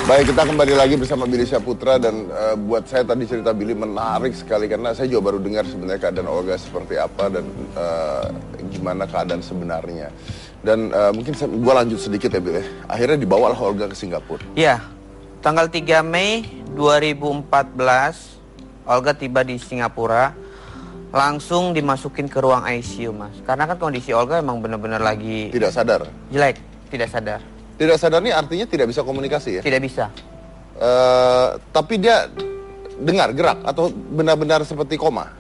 Baik, kita kembali lagi bersama Billy Syahputra dan buat saya tadi cerita Billy menarik sekali karena saya juga baru dengar sebenarnya keadaan Olga seperti apa dan gimana keadaan sebenarnya. Dan mungkin gue lanjut sedikit ya Billy. Akhirnya dibawalah Olga ke Singapura. Ya, tanggal 3 Mei 2014 Olga tiba di Singapura. Langsung dimasukin ke ruang ICU, Mas. Karena kan kondisi Olga emang benar-benar lagi Tidak sadar? Jelek, tidak sadar. Tidak sadar ini artinya tidak bisa komunikasi ya? Tidak bisa. Tapi dia dengar, gerak atau benar-benar seperti koma?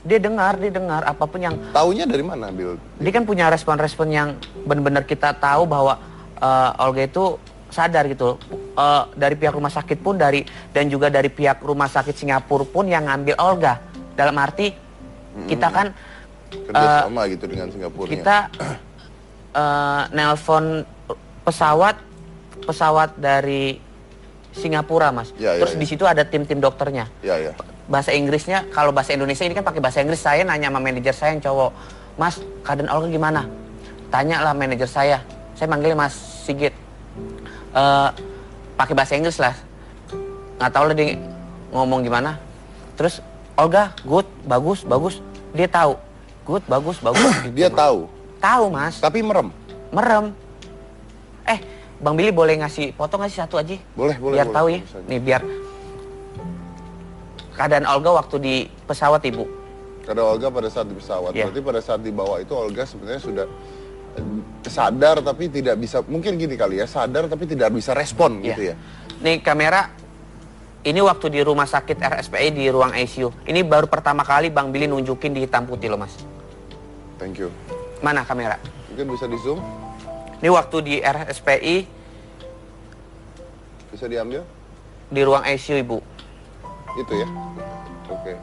Dia dengar apapun yang... Taunya dari mana, Bill? Dia kan punya respon-respon yang benar-benar kita tahu bahwa Olga itu sadar gitu. Dari pihak rumah sakit pun dan juga dari pihak rumah sakit Singapura pun yang ngambil Olga. Dalam arti kita kan kerja sama gitu dengan Singapura. Kita nelpon pesawat dari Singapura, Mas. Terus di situ ada tim-tim dokternya. Bahasa Inggrisnya, kalau bahasa Indonesia ini kan pakai bahasa Inggris. Saya nanya sama manajer saya yang cowok, Mas, keadaan Olga gimana? Tanya lah manajer saya manggil Mas Sigit. Pakai bahasa Inggris lah. Nggak tahu lah dia ngomong gimana. Terus Olga, good, bagus. Dia tahu, good, bagus. Gitu, dia tahu? Tahu, Mas. Tapi merem? Bang Billy boleh ngasih foto ngasih satu aja? Boleh. Biar tahu ya. Nih biar keadaan Olga waktu di pesawat, Ibu. Keadaan Olga pada saat di pesawat. Berarti pada saat dibawa itu Olga sebenarnya sudah sadar tapi tidak bisa, mungkin gini kali ya, sadar tapi tidak bisa respon gitu ya. Nih kamera, ini waktu di rumah sakit RSPI di ruang ICU. Ini baru pertama kali Bang Billy nunjukin di hitam putih loh, Mas. Thank you. Mana kamera? Mungkin bisa di zoom. Ini waktu di RSPI. Bisa diambil? Di ruang ICU, Ibu. Itu ya? Oke.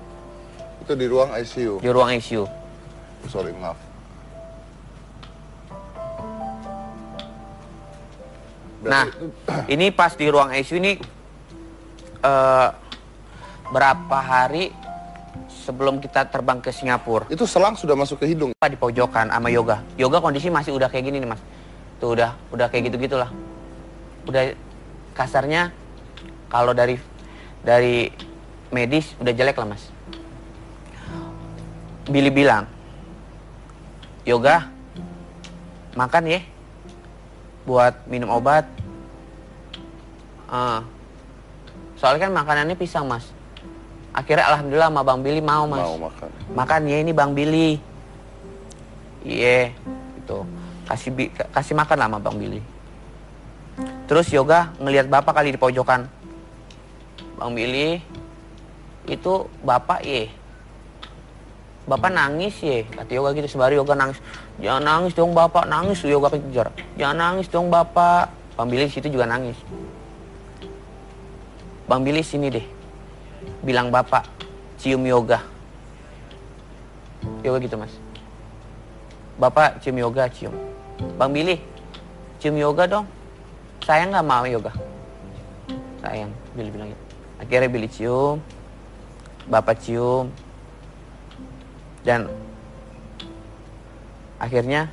Itu di ruang ICU? Di ruang ICU. Sorry, maaf. Nah, ini pas di ruang ICU ini berapa hari sebelum kita terbang ke Singapura. Itu selang sudah masuk ke hidung? Di pojokan sama Yoga. Yoga kondisi masih udah kayak gini nih, Mas. Tuh udah kayak gitu-gitulah. Udah kasarnya kalau dari medis udah jelek lah, Mas. Billy bilang, Yoga, makan ya, buat minum obat. Soalnya kan makanannya pisang, Mas. Akhirnya alhamdulillah sama Bang Billy mau, Mas. Mau makan. Makan ya, ini Bang Billy. Iya, gitu. Kasih makan lah sama Bang Billy. Terus Yoga ngelihat Bapak kali di pojokan. Bang Billy, itu Bapak ye. Bapak nangis ye, kata Yoga gitu. Sembari Yoga nangis. Jangan nangis dong Bapak, nangis tuh Yoga kejar. Jangan nangis dong Bapak. Bang Billy situ juga nangis. Bang Billy sini deh. Bilang Bapak, cium Yoga. Yoga gitu, Mas. Bapak cium Yoga, cium. Bang Billy, cium Yoga dong. Sayang nggak mau Yoga? Sayang, Billy bilang gitu. Akhirnya Billy cium. Bapak cium. Dan akhirnya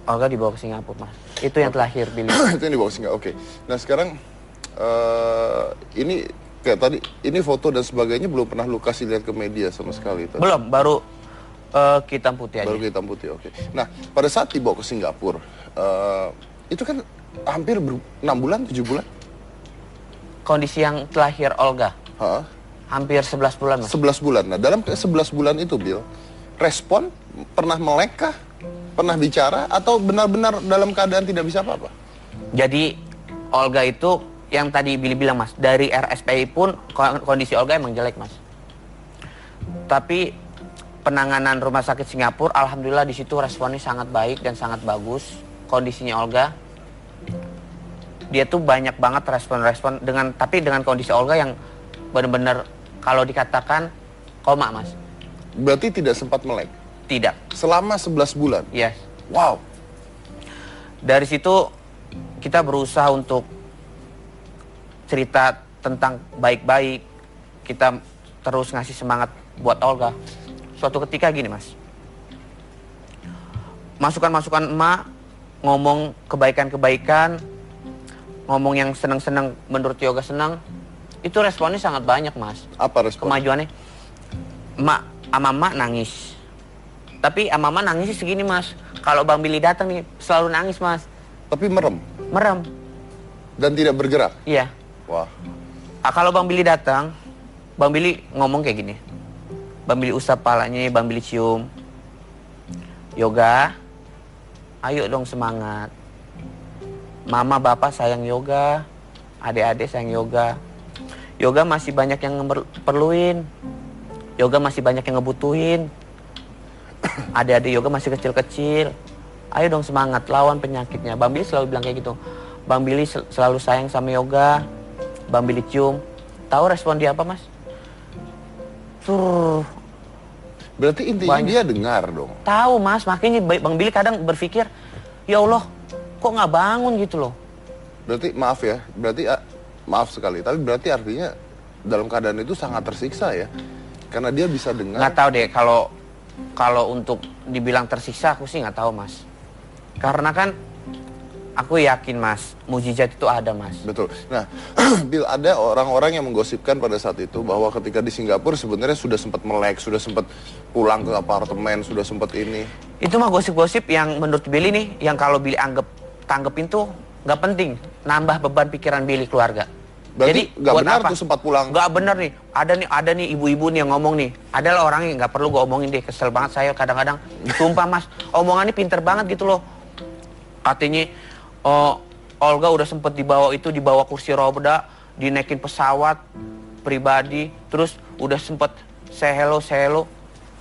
Olga dibawa ke Singapura, Mas. Itu yang terakhir, Billy. Itu yang dibawa ke Singapura, oke. Nah sekarang ini kayak tadi, ini foto dan sebagainya belum pernah lu kasih lihat ke media sama sekali? Tadi. Belum, baru hitam putih aja. Baru hitam putih, oke. Nah pada saat dibawa ke Singapura, itu kan hampir 6 bulan, 7 bulan? Kondisi yang terakhir Olga? Hampir 11 bulan, Mas. 11 bulan. Nah dalam 11 bulan itu, Bill, respon pernah melek kah? Pernah bicara? Atau benar-benar dalam keadaan tidak bisa apa-apa? Jadi Olga itu yang tadi Billy bilang, Mas, dari RSPI pun kondisi Olga emang jelek, Mas. Tapi penanganan rumah sakit Singapura, alhamdulillah di situ responnya sangat baik dan sangat bagus. Kondisinya Olga, dia tuh banyak banget respon-respon tapi dengan kondisi Olga yang benar-benar kalau dikatakan koma, Mas. Berarti tidak sempat melek? Tidak. Selama 11 bulan? Yes. Wow. Dari situ kita berusaha untuk cerita tentang baik-baik. Kita terus ngasih semangat buat Olga. Suatu ketika gini, Mas. Masukan-masukan emak, ngomong kebaikan-kebaikan, ngomong yang senang-senang menurut Yoga senang, itu responnya sangat banyak, Mas. Apa respon? Kemajuannya. Ama nangis. Tapi ama nangisnya segini, Mas. Kalau Bang Billy datang nih, selalu nangis, Mas. Tapi merem? Merem. Dan tidak bergerak? Iya. Wah. Kalau Bang Billy datang, Bang Billy ngomong kayak gini. Bang Billy usap palanya, Bang Billy cium. Yoga, ayo dong semangat. Mama, Bapak sayang Yoga. Adik-adik sayang Yoga. Yoga masih banyak yang perluin. Yoga masih banyak yang ngebutuhin. Adik-adik Yoga masih kecil-kecil. Ayo dong semangat, lawan penyakitnya. Bang Billy selalu bilang kayak gitu. Bang Billy selalu sayang sama Yoga. Bang Billy cium. Tahu respon dia apa, Mas? Berarti intinya dia dengar dong? Tahu, Mas. Makanya Bang Billy kadang berpikir, ya Allah, kok nggak bangun gitu loh. Berarti maaf ya, maaf sekali. Tapi berarti artinya dalam keadaan itu sangat tersiksa ya? Karena dia bisa dengar. Nggak tahu deh, kalau untuk dibilang tersiksa aku sih nggak tahu, Mas. Karena kan aku yakin, Mas, mujizat itu ada, Mas. Betul. Nah, Bill, ada orang-orang yang menggosipkan pada saat itu bahwa ketika di Singapura sebenarnya sudah sempat melek, sudah sempat pulang ke apartemen, sudah sempat ini. Itu mah gosip-gosip yang menurut Billy nih, yang kalau Billy tanggepin tuh nggak penting, nambah beban pikiran Billy keluarga. Berarti nggak benar apa? tuh sempat pulang? Nggak benar nih. Ada nih ibu-ibu nih yang ngomong nih. Adalah orang yang nggak perlu gue omongin deh. Kesel banget saya kadang-kadang. Sumpah, Mas, omongannya pinter banget gitu loh. Katanya, Olga udah sempet dibawa kursi roda, dinaikin pesawat pribadi, terus udah sempet say hello.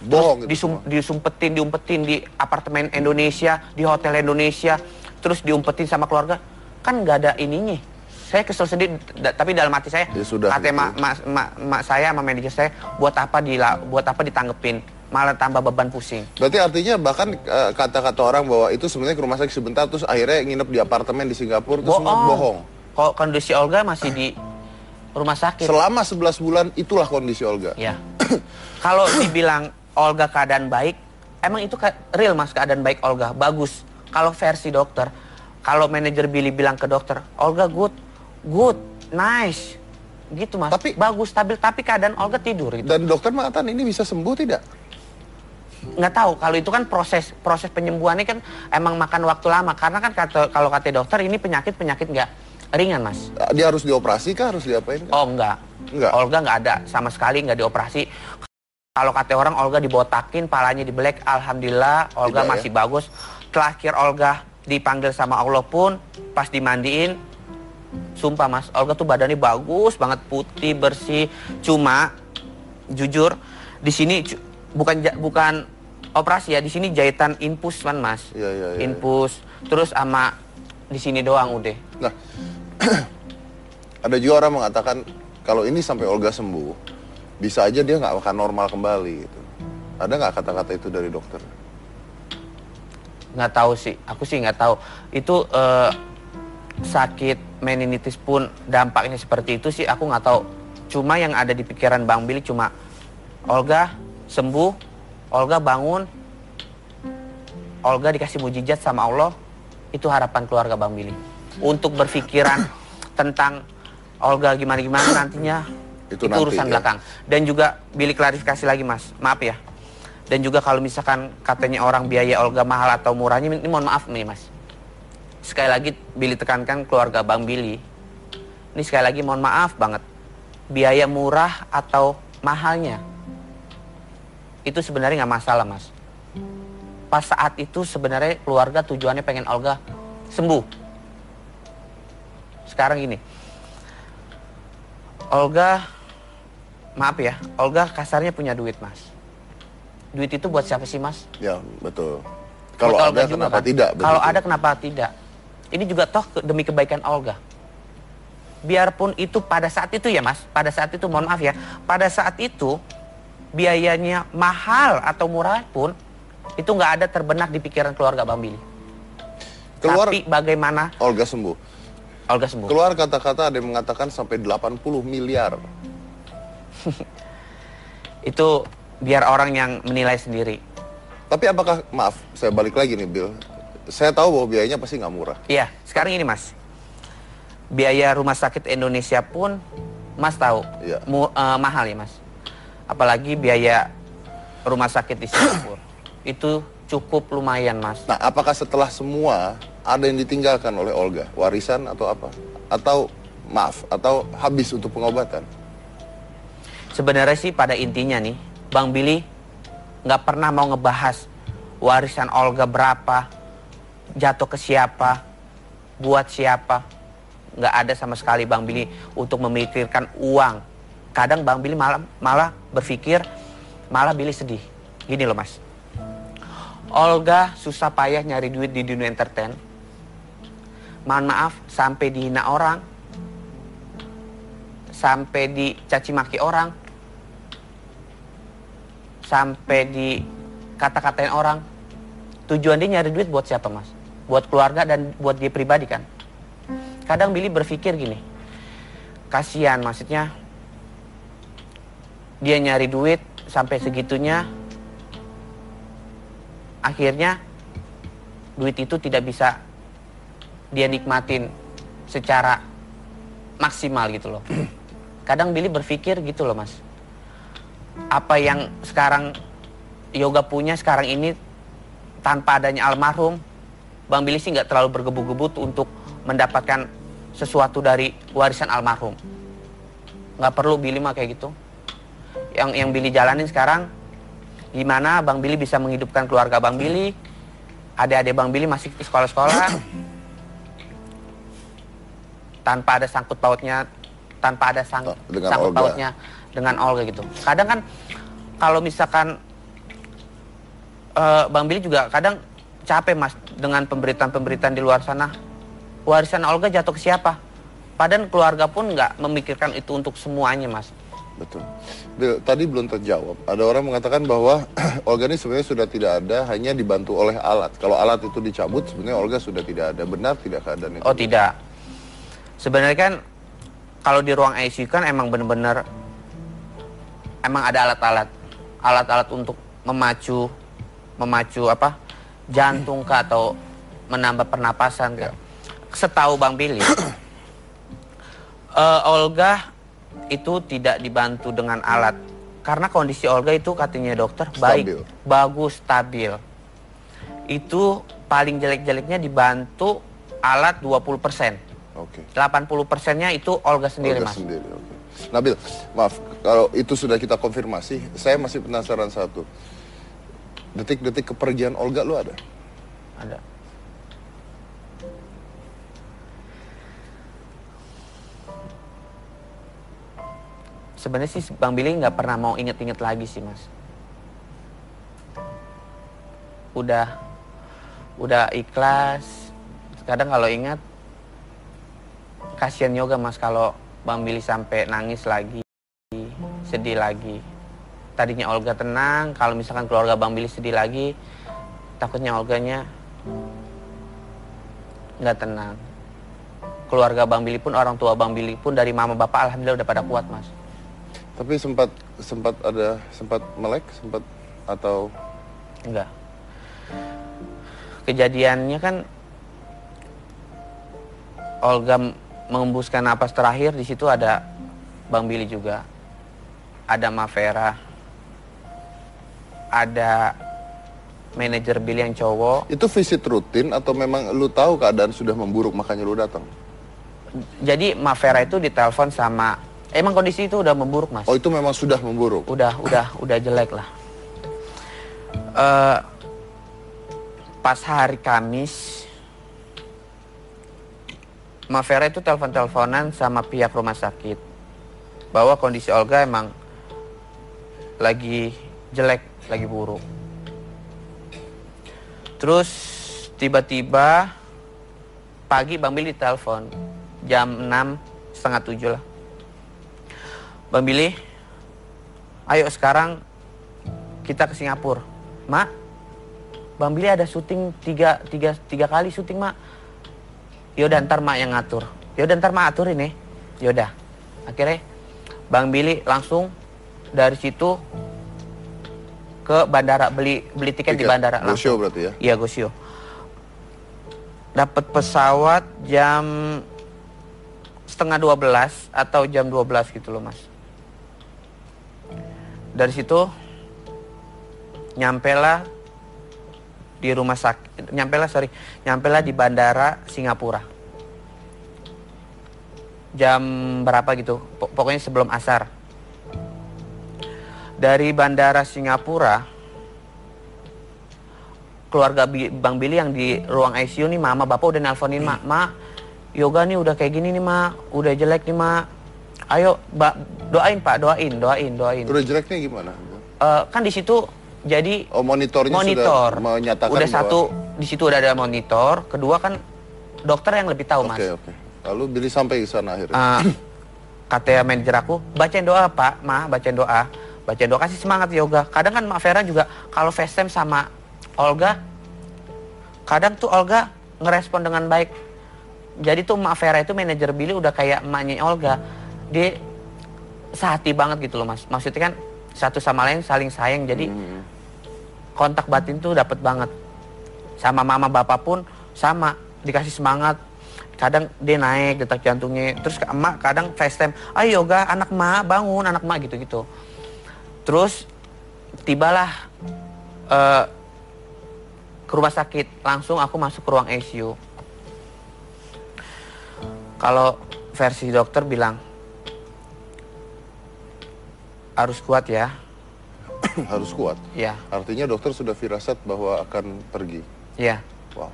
Bohong terus gitu. diumpetin di apartemen Indonesia, di hotel Indonesia, terus diumpetin sama keluarga. Kan nggak ada ininya. Saya kesel sendiri, tapi dalam hati saya, ya sudah, katanya mak saya sama manajer saya, buat apa ditanggepin, malah tambah beban pusing. Berarti artinya bahkan kata-kata orang bahwa itu sebenarnya ke rumah sakit sebentar, terus akhirnya nginep di apartemen di Singapura, itu semua bohong. Kok kondisi Olga masih di rumah sakit? Selama 11 bulan itulah kondisi Olga. Ya. Kalau dibilang Olga keadaan baik, emang itu real, Mas, keadaan baik Olga, bagus. Kalau versi dokter, kalau manajer Billy bilang ke dokter, Olga good, nice, gitu, Mas. Tapi bagus, stabil, tapi keadaan Olga tidur gitu. Dan dokter mengatakan ini bisa sembuh tidak? Nggak tahu, kalau itu kan proses penyembuhannya kan emang makan waktu lama. Karena kan kalau kata dokter ini penyakit nggak ringan, Mas. Dia harus dioperasi kah? Harus diapain kah? Oh, enggak. Olga nggak ada, sama sekali nggak dioperasi. Kalau kata orang Olga dibotakin, palanya dibelek, alhamdulillah Olga tidak, masih bagus. Terakhir Olga dipanggil sama Allah pun pas dimandiin, sumpah, Mas, Olga tuh badannya bagus banget, putih, bersih. Cuma jujur di sini bukan operasi ya, di sini jahitan infus kan, Mas. Iya. Infus, terus sama di sini doang udah. Nah, ada juga orang mengatakan kalau ini sampai Olga sembuh, bisa aja dia nggak akan normal kembali gitu. Ada nggak kata-kata itu dari dokter? Nggak tahu sih, aku sih nggak tahu. Itu sakit meningitis pun dampaknya seperti itu sih, aku nggak tahu. Cuma yang ada di pikiran Bang Billy cuma Olga sembuh, Olga bangun, Olga dikasih mujizat sama Allah. Itu harapan keluarga Bang Billy. Untuk berpikiran tentang Olga gimana nantinya, itu urusan belakang. Dan juga Billy klarifikasi lagi, Mas, maaf ya. Dan juga kalau misalkan katanya orang biaya Olga mahal atau murahnya, ini mohon maaf nih, Mas. Sekali lagi Billy tekankan keluarga Bang Billy. Ini sekali lagi mohon maaf banget. Biaya murah atau mahalnya, itu sebenarnya nggak masalah, Mas. Pas saat itu sebenarnya keluarga tujuannya pengen Olga sembuh. Sekarang gini, Olga, maaf ya, Olga kasarnya punya duit, Mas. Duit itu buat siapa sih, Mas? Ya, betul. Kalau ada kenapa kan? Tidak? Kalau ada kenapa tidak? Ini juga toh demi kebaikan Olga. Biarpun itu pada saat itu ya, Mas, pada saat itu mohon maaf ya, pada saat itu biayanya mahal atau murah pun itu nggak ada terbenak di pikiran keluarga Bang Billy. Tapi bagaimana Olga sembuh? Olga sembuh. Keluar kata-kata ada yang mengatakan sampai 80 miliar. Itu biar orang yang menilai sendiri. Tapi apakah, maaf, saya balik lagi nih, Bill. Saya tahu bahwa biayanya pasti nggak murah. Iya, sekarang ini, Mas. Biaya rumah sakit Indonesia pun Mas tahu Iya. mahal ya Mas. Apalagi biaya rumah sakit di Singapura. Itu cukup lumayan Mas. Nah, apakah setelah semua ada yang ditinggalkan oleh Olga? Warisan atau apa? Atau maaf, atau habis untuk pengobatan? Sebenarnya sih pada intinya nih, Bang Billy nggak pernah mau ngebahas warisan Olga berapa, jatuh ke siapa, buat siapa. Nggak ada sama sekali Bang Billy untuk memikirkan uang. Kadang Bang Billy malah berpikir, malah Billy sedih. Gini loh Mas, Olga susah payah nyari duit di dunia entertain. Mohon maaf, sampai dihina orang, sampai dicaci maki orang, sampai dikata-katain orang. Tujuan dia nyari duit buat siapa Mas? Buat keluarga dan buat dia pribadi kan? Kadang Billy berpikir gini, kasihan maksudnya, dia nyari duit sampai segitunya, akhirnya duit itu tidak bisa dia nikmatin secara maksimal gitu loh. Kadang Billy berpikir gitu loh Mas, apa yang sekarang Yoga punya sekarang ini tanpa adanya almarhum, Bang Billy sih nggak terlalu bergebu-gebu untuk mendapatkan sesuatu dari warisan almarhum. Nggak perlu Billy mah kayak gitu. Yang Billy jalanin sekarang, gimana Bang Billy bisa menghidupkan keluarga Bang Billy, adik-adik Bang Billy masih di sekolah-sekolah, tanpa ada sangkut pautnya, tanpa ada sangkut pautnya dengan Olga gitu. Kadang kan kalau misalkan Bang Billy juga kadang capek Mas dengan pemberitaan-pemberitaan di luar sana. Warisan Olga jatuh ke siapa? Padahal keluarga pun nggak memikirkan itu untuk semuanya Mas. Betul. Bill, tadi belum terjawab. Ada orang mengatakan bahwa Olga ini sebenarnya sudah tidak ada, hanya dibantu oleh alat. Kalau alat itu dicabut, sebenarnya Olga sudah tidak ada. Benar tidak keadaan itu? Oh tidak. Sebenarnya kan kalau di ruang ICU kan emang benar-benar emang ada alat-alat untuk memacu apa jantung kah atau menambah pernapasan kah. Setahu Bang Billy, Olga itu tidak dibantu dengan alat karena kondisi Olga itu katanya dokter baik, bagus, stabil. Itu paling jelek-jeleknya dibantu alat 20%. Oke. 80%-nya itu Olga sendiri Olga Mas. Sendiri, oke. Nabil, maaf, kalau itu sudah kita konfirmasi, saya masih penasaran satu. Detik-detik kepergian Olga lu ada? Ada. Sebenarnya sih Bang Billy nggak pernah mau inget-inget lagi sih Mas. Udah ikhlas. Kadang kalau ingat kasihan juga Mas kalau Bang Billy sampai nangis lagi, sedih lagi. Tadinya Olga tenang, kalau misalkan keluarga Bang Billy sedih lagi, takutnya Olganya nggak tenang. Keluarga Bang Billy pun, orang tua Bang Billy pun dari mama bapak alhamdulillah udah pada kuat Mas. Tapi sempat melek, atau enggak. Kejadiannya kan Olga mengembuskan napas terakhir, di situ ada Bang Billy juga. Ada Mavera. Ada manajer Billy yang cowok. Itu visit rutin atau memang lu tahu keadaan sudah memburuk makanya lu datang? Jadi Mavera itu ditelepon sama, emang kondisi itu udah memburuk Mas. Oh, itu memang sudah memburuk? Udah jelek lah. Pas hari Kamis, Mavera itu telepon-teleponan sama pihak rumah sakit bahwa kondisi Olga emang lagi jelek, lagi buruk. Terus tiba-tiba pagi Bang Billy telepon jam 6:30 lah. Bang Billy, ayo sekarang kita ke Singapura. Mak, Bang Billy ada syuting tiga kali syuting Mak. Yaudah ntar Mak yang ngatur. Yaudah ntar Mak aturin ya. Yaudah. Akhirnya Bang Billy langsung dari situ ke bandara, beli tiket di bandara langsung. Go show berarti ya? Iya, go show. Dapat pesawat jam 11:30 atau jam 12 gitu loh, Mas. Dari situ nyampelah di rumah sakit, nyampelah di bandara Singapura. Jam berapa gitu, pokoknya sebelum asar. Dari bandara Singapura, keluarga Bang Billy yang di ruang ICU nih, mama bapak udah nelponin, Ma, Yoga nih udah kayak gini nih, Ma, udah jelek nih, Ma. Ayo, doain Pak, doain. Udah jeleknya gimana? Kan di situ jadi monitor sudah menyatakan udah bahwa... satu, di situ udah ada monitor. Kedua kan dokter yang lebih tahu, Mas. Oke. Lalu Billy sampai ke sana akhirnya. Kata manajer aku, bacain doa Pak, Ma, bacain doa, kasih semangat Yoga. Kadang kan Mak Vera juga kalau FaceTime sama Olga, kadang tuh Olga ngerespon dengan baik. Jadi tuh Mak Vera itu manajer Billy udah kayak emaknya Olga. Dia sehati banget gitu loh, Mas. Maksudnya kan satu sama lain saling sayang, jadi kontak batin tuh dapet banget. Sama mama bapak pun sama, dikasih semangat. Kadang dia naik detak jantungnya, terus emak kadang FaceTime, ayo Yoga, anak emak bangun, anak emak gitu-gitu. Terus tibalah ke rumah sakit, langsung aku masuk ke ruang ICU. Kalau versi dokter bilang harus kuat ya. Harus kuat? Iya. Artinya dokter sudah firasat bahwa akan pergi? Iya. Wow.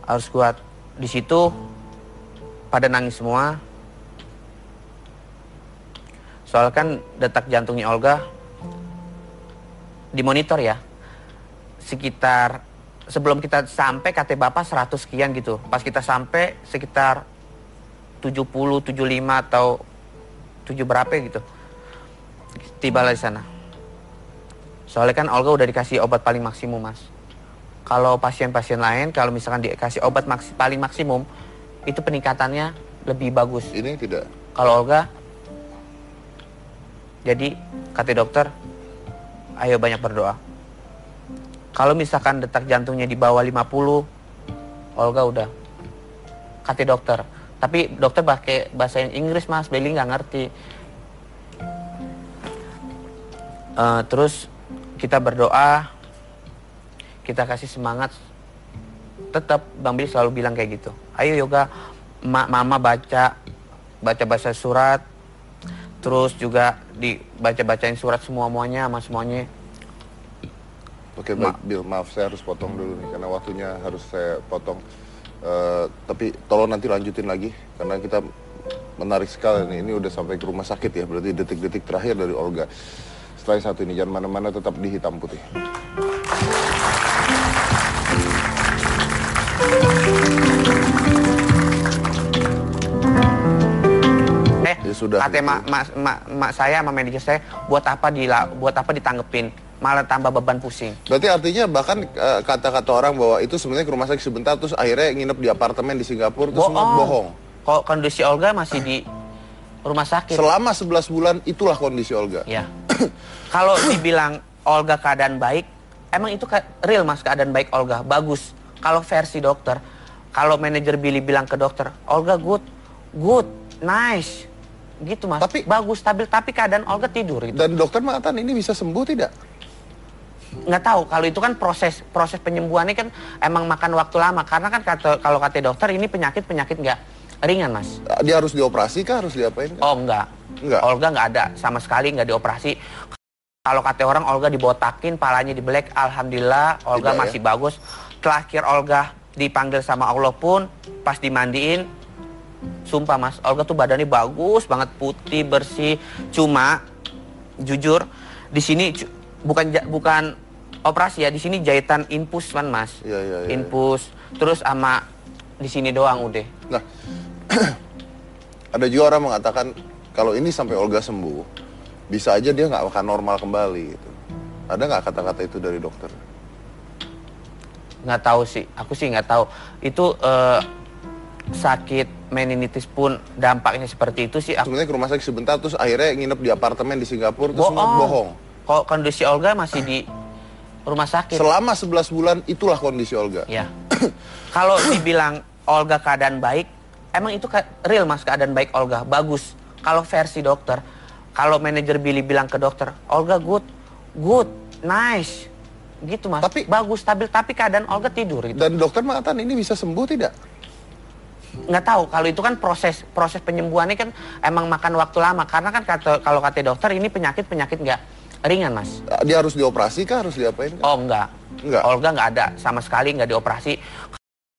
Harus kuat. Di situ pada nangis semua. Soalnya kan detak jantungnya Olga dimonitor ya. Sekitar sebelum kita sampai kata Bapak 100 sekian gitu. Pas kita sampai sekitar 70, 75 atau 7 berapa gitu. Tibalah di sana. Soalnya kan Olga udah dikasih obat paling maksimum, Mas. Kalau pasien-pasien lain, kalau misalkan dikasih obat paling maksimum, itu peningkatannya lebih bagus. Ini tidak? Kalau Olga, jadi kata dokter, ayo banyak berdoa. Kalau misalkan detak jantungnya di bawah 50, Olga udah. Kata dokter. Tapi dokter pakai bahasa Inggris, Mas. Billy nggak ngerti. Terus kita berdoa, kita kasih semangat. Tetap Bang Billy selalu bilang kayak gitu. Ayo Yoga, mama baca bahasa surat. Terus juga dibacain surat semuanya sama semuanya. Oke, baik Bill, maaf saya harus potong dulu nih karena waktunya harus saya potong. Tapi tolong nanti lanjutin lagi karena kita menarik sekali nih. Ini udah sampai ke rumah sakit ya, berarti detik-detik terakhir dari Olga. Setelah yang satu ini, jangan mana-mana, tetap di Hitam Putih. Ya sudah. Kata mak saya sama manajer saya, buat apa ditanggepin, malah tambah beban pusing. Berarti artinya bahkan kata-kata orang bahwa itu sebenarnya ke rumah sakit sebentar terus akhirnya nginep di apartemen di Singapura itu semua bohong. Kok kondisi Olga masih di rumah sakit? Selama 11 bulan itulah kondisi Olga. Ya. Kalau dibilang Olga keadaan baik, emang itu real, Mas, keadaan baik Olga bagus. Kalau versi dokter, kalau manajer Billy bilang ke dokter, Olga good, nice, gitu, Mas. Tapi bagus, stabil, tapi keadaan Olga tidur. Gitu. Dan dokter mengatakan ini bisa sembuh tidak? Nggak tahu, kalau itu kan proses penyembuhannya kan emang makan waktu lama. Karena kan kalau kata dokter ini penyakit nggak ringan, Mas. Dia harus dioperasi kah? Harus diapain kah? Oh, enggak. Olga nggak ada, sama sekali nggak dioperasi. Kalau kata orang Olga dibotakin, palanya dibelek, alhamdulillah Olga tidak, masih bagus. Terakhir Olga dipanggil sama Allah pun, pas dimandiin, sumpah Mas, Olga tuh badannya bagus banget, putih, bersih. Cuma, jujur, di sini bukan operasi ya, di sini jahitan infus kan, Mas. Iya. Infus, terus sama di sini doang udah. Nah, ada juga orang mengatakan kalau ini sampai Olga sembuh, bisa aja dia nggak akan normal kembali gitu. Ada nggak kata-kata itu dari dokter? Nggak tahu sih, aku sih nggak tahu. Itu sakit meningitis pun dampaknya seperti itu sih. Sebenarnya ke rumah sakit sebentar terus akhirnya nginep di apartemen di Singapura terus semua bohong. Kok kondisi Olga masih di rumah sakit? Selama 11 bulan itulah kondisi Olga. Ya. Kalau dibilang Olga keadaan baik, emang itu real mas keadaan baik Olga, bagus. Kalau versi dokter, kalau manajer Billy bilang ke dokter, Olga good, nice, gitu mas. Tapi bagus, stabil. Tapi keadaan Olga tidur itu. Dan dokter mengatakan ini bisa sembuh tidak? Nggak tahu. Kalau itu kan proses penyembuhannya kan emang makan waktu lama. Karena kan kalau kata dokter ini penyakit nggak ringan mas. Dia harus dioperasi kah? Harus diapain kah? Oh enggak. Olga nggak ada sama sekali, nggak dioperasi.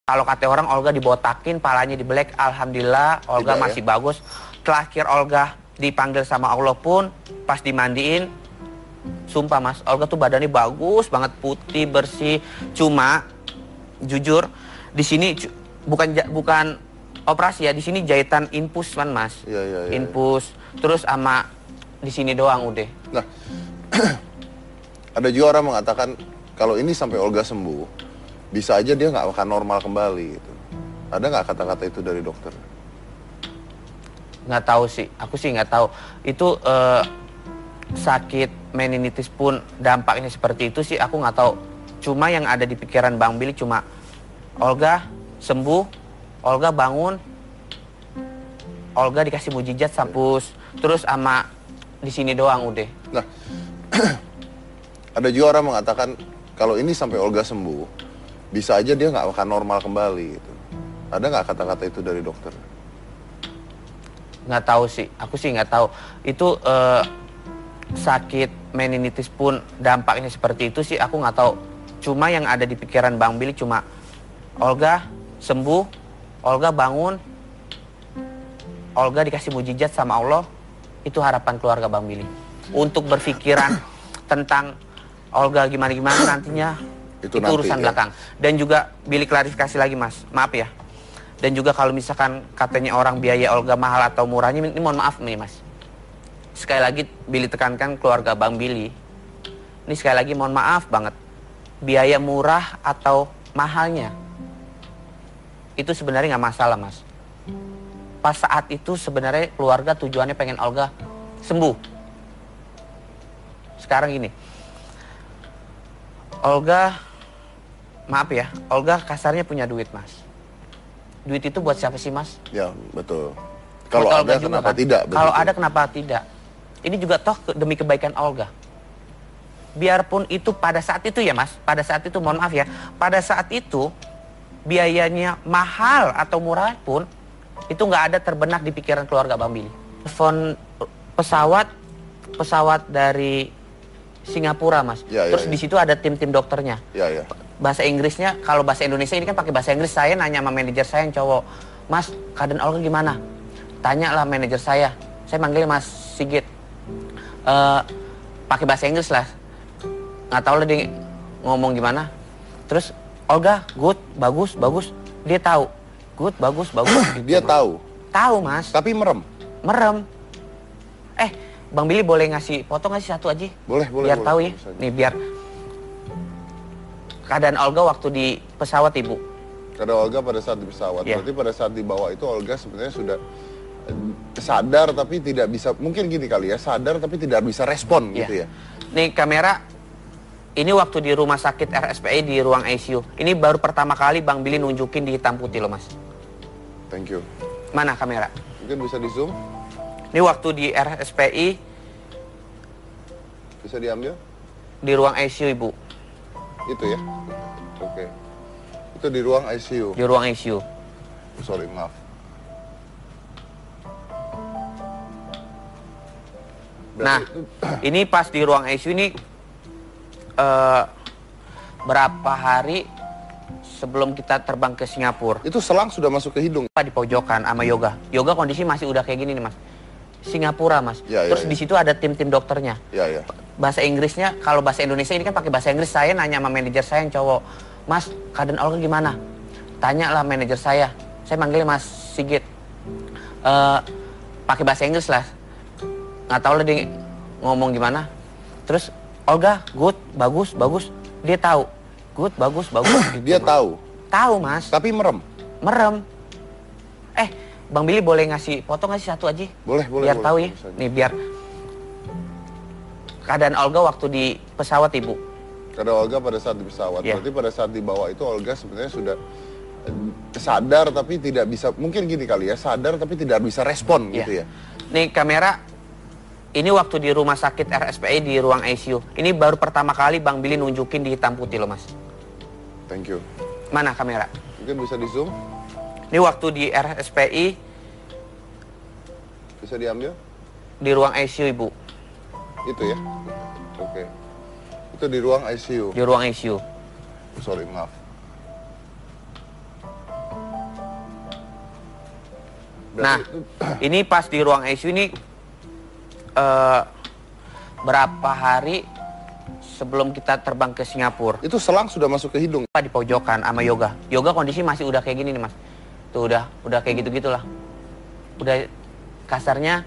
Kalau kata orang Olga dibotakin, palanya dibelek. Alhamdulillah Olga tidak, masih bagus. Terakhir Olga dipanggil sama Allah pun pas dimandiin, sumpah mas, Olga tuh badannya bagus banget, putih bersih. Cuma jujur di sini bukan operasi ya, di sini jahitan infus kan mas. Iya. Infus terus sama di sini doang udah. Nah, ada juga orang mengatakan kalau ini sampai Olga sembuh, bisa aja dia nggak akan normal kembali gitu. Ada nggak kata-kata itu dari dokter? Nggak tahu sih, aku sih nggak tahu. Itu sakit meningitis pun dampaknya seperti itu sih, aku nggak tahu. Cuma yang ada di pikiran Bang Billy cuma Olga sembuh, Olga bangun, Olga dikasih mujizat sapus, terus sama di sini doang udah. Nah, ada juga orang mengatakan kalau ini sampai Olga sembuh, bisa aja dia nggak akan normal kembali gitu. Ada nggak kata-kata itu dari dokter? Nggak tahu sih, aku sih nggak tahu. Itu sakit meningitis pun dampaknya seperti itu sih, aku nggak tahu. Cuma yang ada di pikiran Bang Billy cuma Olga sembuh, Olga bangun, Olga dikasih mujizat sama Allah. Itu harapan keluarga Bang Billy. Untuk berpikiran tentang Olga gimana-gimana nantinya, itu nanti, urusan belakang. Dan juga Billy klarifikasi lagi mas, maaf ya. Dan juga kalau misalkan katanya orang biaya Olga mahal atau murahnya, ini mohon maaf nih mas. Sekali lagi Billy tekankan keluarga Bang Billy. Ini sekali lagi mohon maaf banget. Biaya murah atau mahalnya, itu sebenarnya nggak masalah mas. Pas saat itu sebenarnya keluarga tujuannya pengen Olga sembuh. Sekarang gini, Olga, maaf ya, Olga kasarnya punya duit mas. Duit itu buat siapa sih mas? Ya betul. Kalau ada kenapa kan? Tidak? Kalau ada kenapa tidak? Ini juga toh demi kebaikan Olga. Biarpun itu pada saat itu ya mas, pada saat itu mohon maaf ya, pada saat itu biayanya mahal atau murah pun itu nggak ada terbenak di pikiran keluarga Bang Billy. Telepon pesawat dari Singapura mas. Terus di situ ada tim dokternya. Bahasa Inggrisnya, kalau bahasa Indonesia ini kan pakai bahasa Inggris. Saya nanya sama manajer saya yang cowok, mas keadaan Olga gimana? Tanya lah manajer saya manggilnya Mas Sigit. Pakai bahasa Inggris lah, nggak tahu lah dia ngomong gimana. Terus Olga good, bagus, dia tahu good, bagus gitu. Dia tahu mas, tapi merem. Bang Billy boleh ngasih foto nggak sih satu aja? Boleh. Biar tahu ya. Nih biar keadaan Olga waktu di pesawat ibu. Keadaan Olga pada saat di pesawat. Yeah. Berarti pada saat dibawa itu Olga sebenarnya sudah sadar tapi tidak bisa, mungkin gini kali ya, sadar tapi tidak bisa respon gitu ya. Nih kamera, ini waktu di rumah sakit RSPI di ruang ICU. Ini baru pertama kali Bang Billy nunjukin di hitam putih loh mas. Thank you. Mana kamera? Mungkin bisa di zoom. Ini waktu di RSPI. Bisa diambil? Di ruang ICU ibu. Itu ya? Oke. Itu di ruang ICU? Di ruang ICU. Sorry, maaf. Nah, ini pas di ruang ICU ini berapa hari sebelum kita terbang ke Singapura. Itu selang sudah masuk ke hidung? Di pojokan sama Yoga. Yoga kondisi masih udah kayak gini nih mas. Singapura mas. Terus di situ ada tim dokternya. Bahasa Inggrisnya, kalau bahasa Indonesia ini kan pakai bahasa Inggris. Saya nanya sama manajer saya yang cowok, mas keadaan Olga gimana? Tanya lah manajer saya manggilnya Mas Sigit. Pakai bahasa Inggris lah, nggak tahu lah dia ngomong gimana. Terus Olga good, bagus, dia tahu good, bagus gitu, dia mas. Tahu mas, tapi merem. Bang Billy boleh ngasih foto nggak sih satu aja? Boleh. Biar tahu ya. Nih biar keadaan Olga waktu di pesawat ibu. Keadaan Olga pada saat di pesawat. Berarti pada saat dibawa itu Olga sebenarnya sudah sadar tapi tidak bisa, mungkin gini kali ya, sadar tapi tidak bisa respon gitu ya. Nih kamera, ini waktu di rumah sakit RSPI di ruang ICU. Ini baru pertama kali Bang Billy nunjukin di hitam putih loh mas. Thank you. Mana kamera? Mungkin bisa di zoom? Ini waktu di RSPI. Bisa diambil? Di ruang ICU ibu. Itu ya? Oke. Itu di ruang ICU? Di ruang ICU. Sorry, maaf. Nah, ini pas di ruang ICU ini berapa hari sebelum kita terbang ke Singapura. Itu selang sudah masuk ke hidung? Di pojokan sama Yoga. Yoga kondisi masih udah kayak gini nih mas. Tuh udah kayak gitu-gitulah. Udah kasarnya